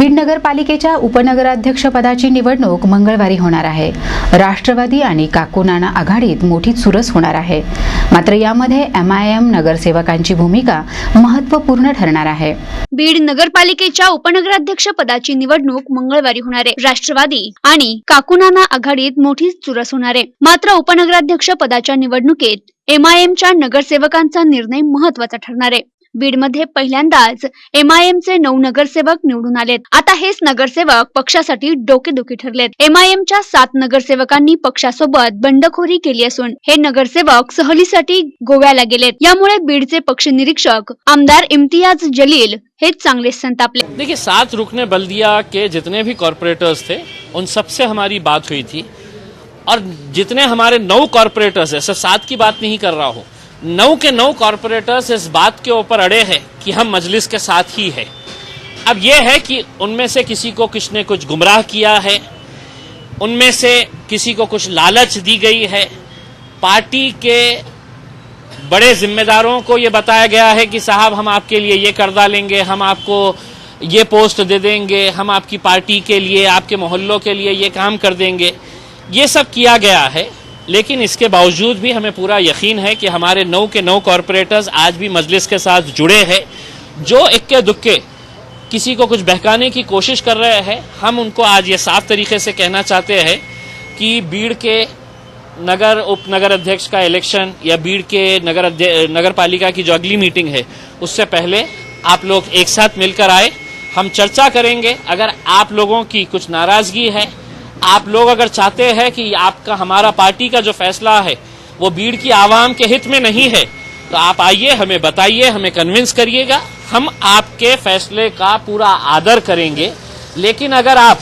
बीड नगरपालिकेच्या उपनगराध्यक्षपदाची निवडणूक मंगळवारी होणार आहे। राष्ट्रवादी आणि काकू नाना आघाडीत मोठी चुरस होणार आहे। मात्र यामध्ये MIM नगरसेवकांची भूमिका महत्त्वपूर्ण ठरणार आहे। बीड नगरपालिकेच्या उपनगराध्यक्ष पदाची निवडणूक मंगळवारी होणार आहे। राष्ट्रवादी आणि काकू नाना आघाडीत मोठी चुरस होणार आहे। मात्र उपनगराध्यक्ष पदाच्या निवडणुकीत MIMच्या नगरसेवकांचा निर्णय महत्त्वाचा ठरणार आहे। बीडमध्ये पहिल्यांदाच MIMचे 9 नगरसेवक निवडून आलेत। आता हेच नगरसेवक पक्षासाठी डोकेदुखी ठरलेत। MIMच्या 7 नगरसेवकांनी पक्षासोबत बंडखोरी केली असून हे नगरसेवक सहलीसाठी गोव्याला गेलेत। यामुळे बीडचे पक्ष निरीक्षक आमदार इम्तियाज जलील हे चांगले संतापले। देखिए, 7 रुकने बल्दिया के जितने भी कॉर्पोरेटर्स थे उन सबसे हमारी बात हुई थी और जितने हमारे 9 कॉर्पोरेटर्स है, सिर्फ 7 की बात नहीं कर रहा हूँ, 9 के 9 कॉर्पोरेटर्स इस बात के ऊपर अड़े हैं कि हम मजलिस के साथ ही है। अब यह है कि उनमें से किसी को किसने कुछ गुमराह किया है, उनमें से किसी को कुछ लालच दी गई है। पार्टी के बड़े जिम्मेदारों को ये बताया गया है कि साहब हम आपके लिए ये कर डालेंगे, हम आपको ये पोस्ट दे देंगे, हम आपकी पार्टी के लिए, आपके मोहल्लों के लिए ये काम कर देंगे। ये सब किया गया है, लेकिन इसके बावजूद भी हमें पूरा यकीन है कि हमारे 9 के 9 कॉर्पोरेटर्स आज भी मजलिस के साथ जुड़े हैं। जो इक्के दुक्के किसी को कुछ बहकाने की कोशिश कर रहे हैं, हम उनको आज ये साफ तरीके से कहना चाहते हैं कि बीड़ के उप नगर अध्यक्ष का इलेक्शन या बीड़ के नगर पालिका की जो अगली मीटिंग है उससे पहले आप लोग एक साथ मिलकर आए। हम चर्चा करेंगे। अगर आप लोगों की कुछ नाराजगी है, आप लोग अगर चाहते हैं कि आपका हमारा पार्टी का जो फैसला है वो बीड़ की आवाम के हित में नहीं है, तो आप आइए, हमें बताइए, हमें कन्विंस करिएगा। हम आपके फैसले का पूरा आदर करेंगे। लेकिन अगर आप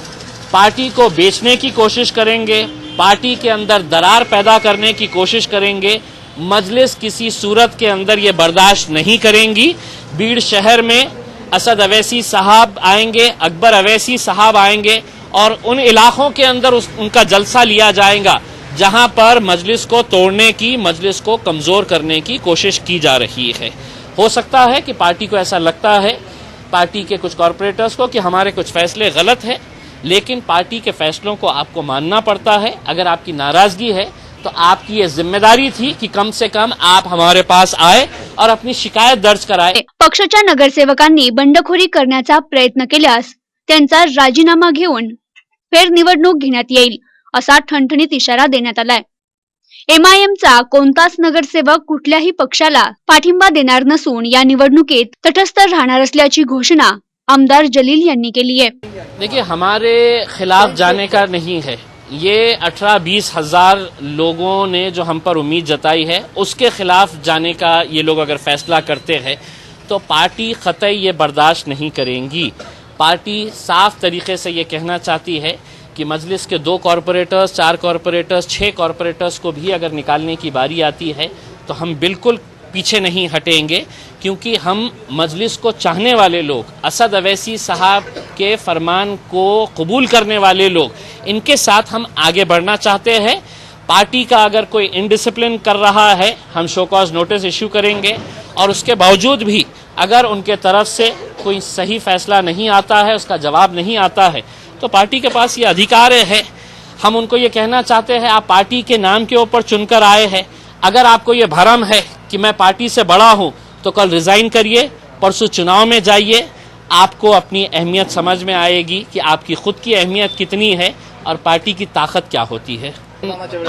पार्टी को बेचने की कोशिश करेंगे, पार्टी के अंदर दरार पैदा करने की कोशिश करेंगे, मजलिस किसी सूरत के अंदर ये बर्दाश्त नहीं करेंगी। बीड़ शहर में असद अवैसी साहब आएंगे, अकबर अवैसी साहब आएंगे और उन इलाकों के अंदर उनका जलसा लिया जाएगा जहां पर मजलिस को तोड़ने की, मजलिस को कमजोर करने की कोशिश की जा रही है। हो सकता है कि पार्टी को ऐसा लगता है, पार्टी के कुछ कॉर्पोरेटर्स को, कि हमारे कुछ फैसले गलत हैं, लेकिन पार्टी के फैसलों को आपको मानना पड़ता है। अगर आपकी नाराजगी है तो आपकी ये जिम्मेदारी थी कि कम से कम आप हमारे पास आए और अपनी शिकायत दर्ज कराए। पक्षाच्या नगरसेवकांनी बंडखोरी करण्याचा प्रयत्न केल्यास त्यांचा राजीनामा घेऊन फेरनिवडणूक घेण्यात येईल असा ठणठणीत इशारा देण्यात आलाय। MIMचा कोणताच नगरसेवक कुठल्याही पक्षाला पाठिंबा देणार नसून या निवडणुकीत तटस्थ राहणार असल्याची घोषणा आमदार जलील यांनी केली है। देखिए, हमारे खिलाफ जाने का नहीं है। ये 18-20 हजार लोगों ने जो हम पर उम्मीद जताई है उसके खिलाफ जाने का ये लोग अगर फैसला करते हैं तो पार्टी कतई ये बर्दाश्त नहीं करेंगी। पार्टी साफ तरीके से ये कहना चाहती है कि मजलिस के 2 कॉर्पोरेटर्स, 4 कॉर्पोरेटर्स, 6 कॉर्पोरेटर्स को भी अगर निकालने की बारी आती है तो हम बिल्कुल पीछे नहीं हटेंगे, क्योंकि हम मजलिस को चाहने वाले लोग, असद अवैसी साहब के फरमान को कबूल करने वाले लोग, इनके साथ हम आगे बढ़ना चाहते हैं। पार्टी का अगर कोई इनडिसिप्लिन कर रहा है, हम शो कॉज नोटिस इश्यू करेंगे और उसके बावजूद भी अगर उनके तरफ से कोई सही फैसला नहीं आता है, उसका जवाब नहीं आता है, तो पार्टी के पास ये अधिकार है। हम उनको ये कहना चाहते हैं, आप पार्टी के नाम के ऊपर चुनकर आए हैं। अगर आपको ये भरम है कि मैं पार्टी से बड़ा हूं तो कल रिजाइन करिए, परसों चुनाव में जाइए, आपको अपनी अहमियत समझ में आएगी कि आपकी खुद की अहमियत कितनी है और पार्टी की ताकत क्या होती है।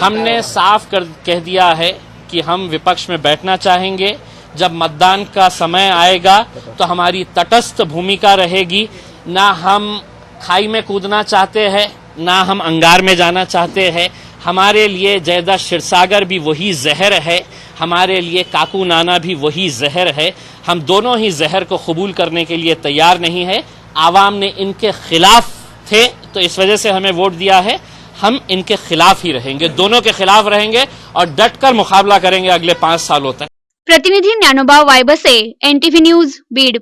हमने साफ कह दिया है कि हम विपक्ष में बैठना चाहेंगे। जब मतदान का समय आएगा तो हमारी तटस्थ भूमिका रहेगी। ना हम खाई में कूदना चाहते हैं, ना हम अंगार में जाना चाहते हैं। हमारे लिए जयदा क्षीरसागर भी वही जहर है, हमारे लिए काकू नाना भी वही जहर है। हम दोनों ही जहर को कबूल करने के लिए तैयार नहीं है। आवाम ने इनके खिलाफ थे तो इस वजह से हमें वोट दिया है। हम इनके खिलाफ ही रहेंगे, दोनों के खिलाफ रहेंगे और डट कर मुकाबला करेंगे अगले 5 सालों तक। प्रतिनिधि ज्ञानोबा वायबसे, NTV न्यूज, बीड।